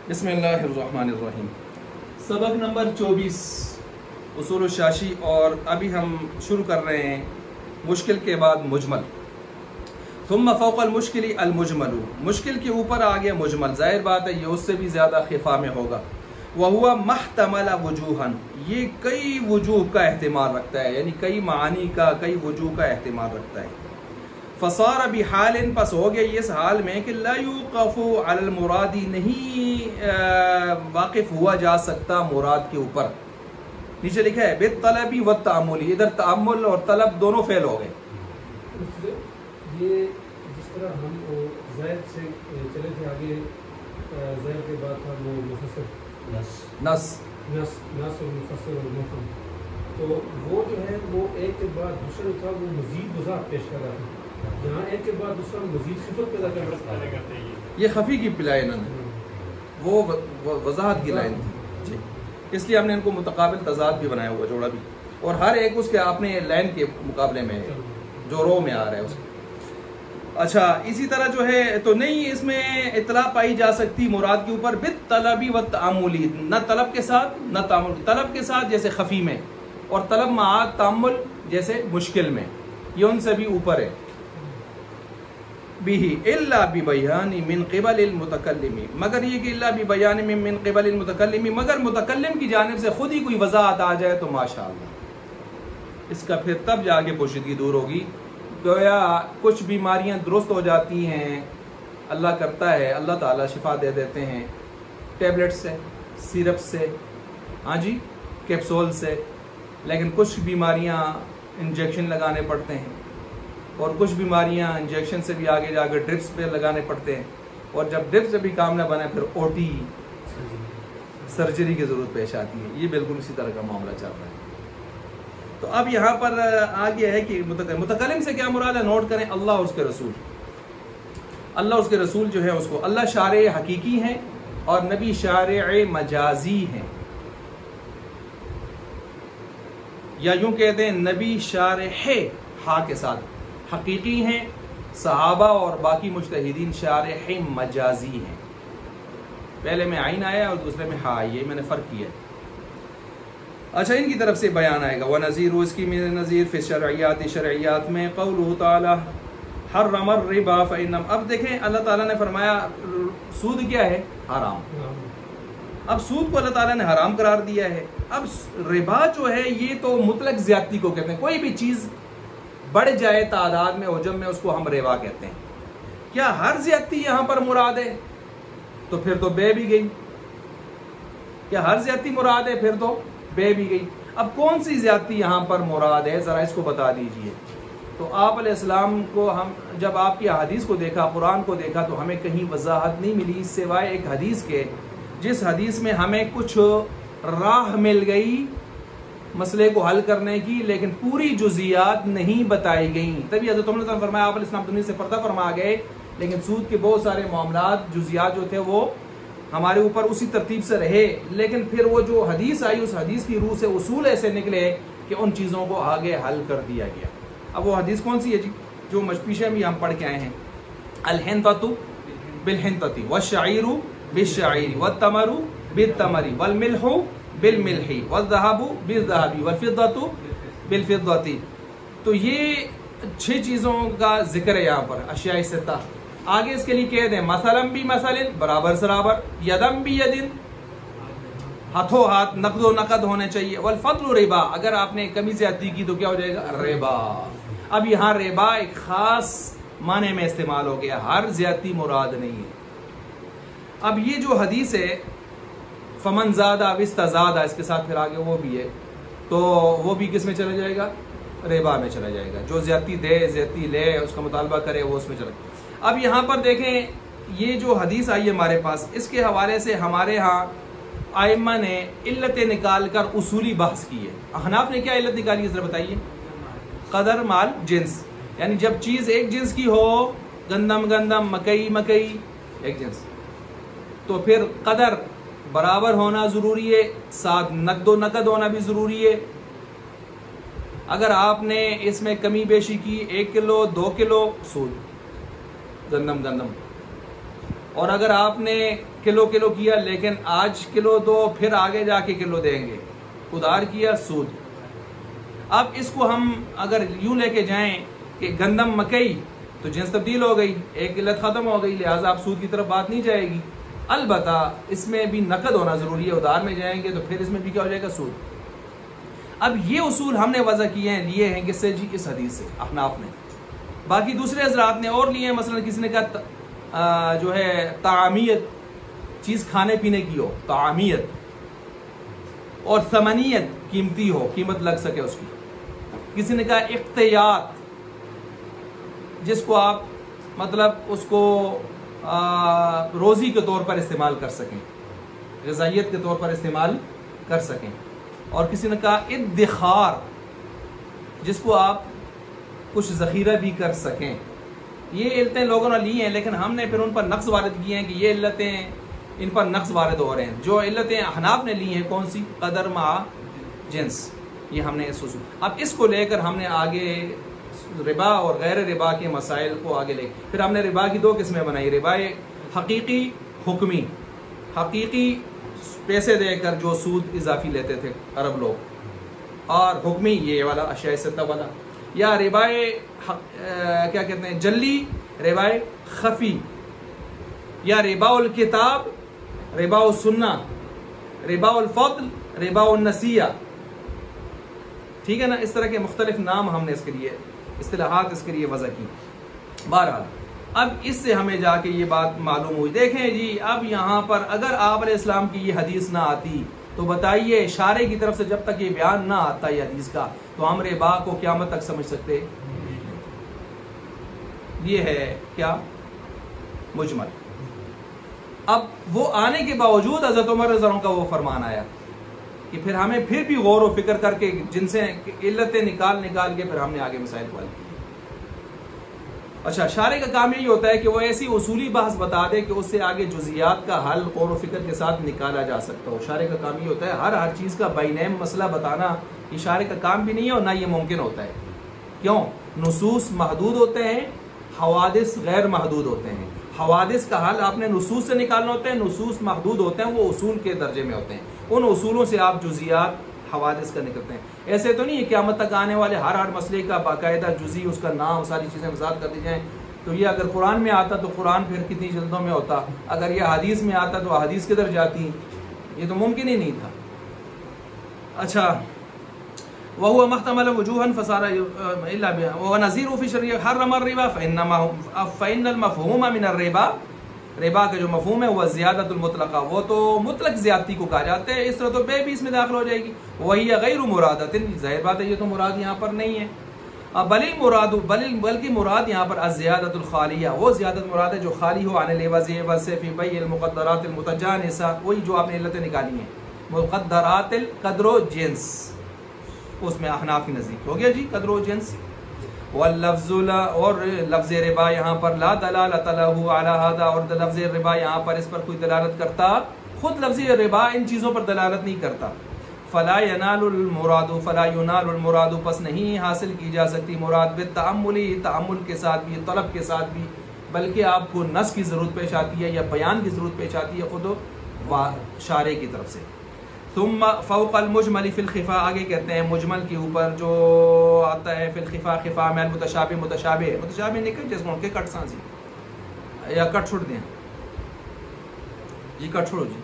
बिस्मिल्लाहिर्रहमानिर्रहीम। सबक नंबर 24 उसूल शाशी, और अभी हम शुरू कर रहे हैं मुश्किल के बाद मुजमल। थुम्मा फ़ौक़ल मुश्किल अल-मुजमल, मुश्किल के ऊपर आ गया मुजमल। ज़ाहिर बात है ये उससे भी ज़्यादा खिफा में होगा। वहुआ महतमला वजूहन, ये कई वजूह का एहतिमाल रखता है, यानी कई मानी का, कई वजूह का एहतिमाल रखता है। फसार बिहालिन, पस हो गया इस हाल में कि ला युक़फ़ु अलल मुरादी, नहीं वाकिफ हुआ जा सकता मुराद के ऊपर। नीचे लिखा है बित्तलबी व तअम्मुली, इधर तअम्मुल और तलब दोनों फेल हो गए। ये जिस तरह हम ज़ैद से चले थे आगे, ज़ैद के बाद था वो मुफस्सिर नस और मुफस्सिर और मुफ़हम, तो वो जो है वो एक के बाद दूसरा था, वो मज़ीद वज़ाहत पेश कर रहा था। यहाँ एक के बाद दूसरा मज़ीद खिफ़त पैदा करते हैं। ये खफी की लाइन है, वो वज़ाहत की लाइन थी, इसलिए हमने इनको मुतकाबिल तज़ाद भी बनाया हुआ, जोड़ा भी, और हर एक उसके अपने लाइन के मुकाबले में जो रो में आ रहा है उसके। अच्छा, इसी तरह जो है तो नहीं इसमें इतला पाई जा सकती मुराद के ऊपर बित तलबी व तअम्मुली, न तलब के साथ न तअम्मुल। तलब के साथ जैसे खफी में, और तलब मा तअम्मुल जैसे मुश्किल में, ये उनसे भी ऊपर है। बिही इल्ला बिबयानी मिन क़िबलिल मुतकल्लिमी, मगर ये कि इल्ला बिबयानी मिन क़िबलिल मुतकल्लिमी, मगर मुतकल्लिम की जानिब से खुद ही कोई वज़ाहत आ जाए तो माशाअल्लाह, इसका फिर तब जाके पोशीदगी दूर होगी। गोया कुछ बीमारियां दुरुस्त हो जाती हैं, अल्लाह करता है, अल्लाह ताला शिफा दे देते हैं टैबलेट से, सिरप से, हाँ जी, कैप्सूल से, लेकिन कुछ बीमारियां इंजेक्शन लगाने पड़ते हैं, और कुछ बीमारियां इंजेक्शन से भी आगे जाकर ड्रिप्स पे लगाने पड़ते हैं, और जब ड्रिप से भी काम ना बने फिर ओटी सर्जरी की ज़रूरत पेश आती है। ये बिल्कुल इसी तरह का मामला चल रहा है। तो अब यहाँ पर आ गया है कि मुतकल्लिम से क्या मुराद है, नोट करें, अल्लाह उसके रसूल। अल्लाह उसके रसूल जो है उसको अल्लाह शारे हकीकी हैं और नबी शारे मजाजी हैं, या यूं कहते हैं नबी शारे हा के साथ हकीकी हैं, सहाबा और बाकी मुज्तहिदीन शारे मजाजी हैं। पहले में आइन आया और दूसरे में हा, ये मैंने फ़र्क किया। अच्छा, इनकी तरफ से बयान आएगा। व नज़ीर, इसकी में नज़ीर फिर शरइयात में क़ौलुहु ताला हर्रमर रिबा फ़इन्नम। अब देखें, अल्लाह ताला ने फरमाया सूद क्या है, हराम। अब सूद को अल्लाह ताला ने हराम करार दिया है। अब रिबा जो है ये तो मुतलक ज़्यादती को कहते हैं, कोई भी चीज़ बढ़ जाए तादाद में, हजम में, उसको हम रिबा कहते हैं। क्या हर ज़्यादती यहाँ पर मुराद है? तो फिर तो बे भी गई। क्या हर ज़्यादती मुराद है? फिर तो बे भी गई। अब कौन सी ज़्यादती यहाँ पर मुराद है, ज़रा इसको बता दीजिए। तो आप अलैहिस्सलाम को हम जब आपकी हदीस को देखा, कुरान को देखा, तो हमें कहीं वजाहत नहीं मिली सिवाय एक हदीस के, जिस हदीस में हमें कुछ राह मिल गई मसले को हल करने की, लेकिन पूरी जुज़ियात नहीं बताई गई। तभी हज़रत उमर ने फरमाया आप इस्लाम दुनिया से पर्दा फरमा गए, लेकिन सूद के बहुत सारे मामलात जुज़ियात जो थे वो हमारे ऊपर उसी तरतीब से रहे, लेकिन फिर वो जो हदीस आई उस हदीस की रूह से उसूल ऐसे निकले कि उन चीज़ों को आगे हल कर दिया गया। अब वो हदीस कौन सी है जी, जो मशपीशा में हम पढ़ के आए हैं, अल-हिंततु बिल-हिंतति वश-शाइरु बिश-शाइरि वत-तमरु बित-तमरि वल-मिल्हु बिल-मिल्हि वज़-ज़हबु बिज़-ज़हबि वल-फिद्दतु बिल-फिद्दति। तो ये 6 चीज़ों का जिक्र है यहाँ पर, अशियाए सित्ता। आगे इसके लिए कह दें मसलन भी मसलिन, बराबर सराबर, यदम भी यदिन, हाथों हाथ, नकदो नकद होने चाहिए। वल फद्लु रिबा, अगर आपने कमी ज़्यादती की तो क्या हो जाएगा, रिबा। अब यहाँ रिबा एक खास माने में इस्तेमाल हो गया, हर ज़्यादती मुराद नहीं है। अब ये जो हदीस है फमन ज़ादा विस्तज़ादा, इसके साथ फिर आगे वो भी है, तो वो भी किस में चला जाएगा, रिबा में चला जाएगा। जो ज़्यादती दे, ज़्यादती ले, उसका मुतालबा करे, वो उसमें चला। अब यहाँ पर देखें, ये जो हदीस आई है हमारे पास, इसके हवाले से हमारे यहाँ आइम्मा ने इल्लतें निकाल कर उसूली बहस की है। अहनाफ ने क्या इल्लत निकाली है ज़रा बताइए। कदर माल जिन्स, यानी जब चीज़ एक जिन्स की हो, गंदम गंदम, मकई मकई, एक जिन्स, तो फिर कदर बराबर होना ज़रूरी है, साथ नकदो नकद होना भी ज़रूरी है। अगर आपने इसमें कमी बेशी की, 1 किलो 2 किलो सूद, गंदम गंदम, اور اگر آپ نے کلو کیا لیکن آج کلو دو پھر آگے جا کے کلو دیں گے، ادھار کیا، سود۔ اب اس کو ہم اگر یوں لے کے جائیں کہ گندم مکئی تو جنس تبدیل ہو گئی، ایک علت ختم ہو گئی، لہٰذا اب سود کی طرف بات نہیں جائے گی۔ البتہ اس میں بھی نقد ہونا ضروری ہے، ادھار میں جائیں گے تو پھر اس میں بھی کیا ہو جائے گا، سود۔ اب یہ اصول ہم نے وضع کیے ہیں، لیے ہیں کس سے جی، اس حدیث سے، احناف نے۔ باقی دوسرے حضرات نے اور لیے ہیں، مثلا کسی نے کہا جو ہے طعامیت، چیز کھانے پینے کی ہو، طعامیت، اور ثمنیت، قیمتی ہو، قیمت لگ سکے اس کی۔ کسی نے کہا اقتیات، جس کو آپ مطلب اس کو روزی کے طور پر استعمال کر سکیں، غذائیت کے طور پر استعمال کر سکیں۔ اور کسی نے کہا ادخار، جس کو آپ کچھ ذخیرہ بھی کر سکیں۔ یہ علتیں لوگوں نے لی ہیں، لیکن ہم نے پھر ان پر نقص وارد کیے ہیں کہ یہ علتیں ان پر نقص وارد ہو رہے ہیں۔ جو علتیں احناف نے لی ہیں، کون سی؟ قدر مع جنس، یہ ہم نے اس اصول۔ اب اس کو لے کر ہم نے آگے ربا اور غیر ربا کے مسائل کو آگے لے، پھر ہم نے ربا کی دو قسمیں بنائی، ربا حقیقی، حکمی۔ حقیقی پیسے دے کر جو سود اضافی لیتے تھے عرب لوگ، اور حکمی یہ والا اشیاء ستہ والا، یا ربا کیا کہتے ہیں، جلی، ربا خفی، یا ربا الکتاب، ربا السنہ، ربا الفضل، ربا النسیہ۔ ٹھیک ہے نا، اس طرح کے مختلف نام ہم نے اس کے لیے، اصطلاحات اس کے لیے وضع کی۔ بہرحال اب اس سے ہمیں جا کے یہ بات معلوم ہوئی۔ دیکھیں جی، اب یہاں پر اگر آپ علیہ السلام کی یہ حدیث نہ آتی تو بتائیے، اشارے کی طرف سے جب تک یہ بیان نہ آتا یہ حدیث کا، تو ہم ربا کو قیامت تک سمجھ سکتے؟ یہ ہے کیا؟ مجمل۔ اب وہ آنے کے باوجود حضرت عمر رضی اللہ عنہ کا وہ فرمان آیا کہ پھر ہمیں پھر بھی غور و فکر کر کے جن سے علتیں نکال کے پھر ہم نے آگے مسائل کو حل کیا۔ اچھا، شارح کا کام یہی ہوتا ہے کہ وہ ایسی اصولی بحث بتا دے کہ اس سے آگے جزیات کا حل غور و فکر کے ساتھ نکالا جا سکتا ہو۔ شارح کا کام یہ ہوتا ہے، ہر چیز کا بینیم مسئلہ بتانا یہ شارح کا کام بھی نہیں ہے، اور نہ یہ ممکن ہوتا ہے۔ کیوں؟ نصوص محدود ہوتے ہیں، حوادث غیر محدود ہوتے ہیں۔ حوادث کا حل آپ نے نصوص سے نکالنا ہوتا ہے، نصوص محدود ہوتے ہیں، وہ اصول کے درجے میں ہوتے ہیں، ان اصولوں سے آپ جزیات حوادث کا نکلتے ہیں۔ ایسے تو نہیں ہے قیامت تک آنے والے ہر مسئلے کا باقاعدہ جزی، اس کا نام، ساری چیزیں وضاحت کر دی جائیں۔ تو یہ اگر قرآن میں آتا تو قرآن پھر کتنی جلدوں میں ہوتا، اگر یہ حدیث میں آتا تو حدیث کدھر جاتی، یہ تو ممکن ہی نہیں تھا۔ اچھا، وهو محتمل وجوها فصار الا ونظير في شرع حرم الربا فان المفهوم من الربا، ربا کا جو مفہوم ہے وہ زیادت المطلقہ، وہ تو مطلق زیادتی کو کہا جاتا ہے، اس طرح تو بے بھی اس میں داخل ہو جائے گی۔ وہی غیر مرادۃ، ظاہر بات ہے یہ تو مراد یہاں پر نہیں ہے۔ بلکہ مراد یہاں پر الزیادۃ الخالیہ، وہ زیادت مراد ہے جو خالی ہو عن العوض سے فی بیع المقدرات المتجانسہ، وہی جو آپ نے علتیں نکالی ہیں، مقدرات القدر و جنس، اس میں احناف کی نزدیک ہو گیا جی قدر و جنس۔ واللفظ اور لفظ ربا یہاں پر لا دلالت له علی هذا، اور لفظ ربا یہاں پر اس پر کوئی دلالت کرتا، خود لفظ ربا ان چیزوں پر دلالت نہیں کرتا۔ فلا ینال المراد، پس نہیں حاصل کی جا سکتی مراد بالتأمل، تأمل کے ساتھ بھی، طلب کے ساتھ بھی، بلکہ آپ کو نص کی ضرورت پیش آتی ہے یا بیان کی ضرورت پیش آتی ہے خود شارح کی طرف سے۔ ثم فوق المجمل فی الخفا، آگے کہتے ہیں مجمل کے اوپر جو آتا ہے فی الخفا، خفا میں متشابہ نکل جس کو ان کے کٹ سانسی یا کٹ چھوڑ دیں جی، کٹ چھوڑو جی۔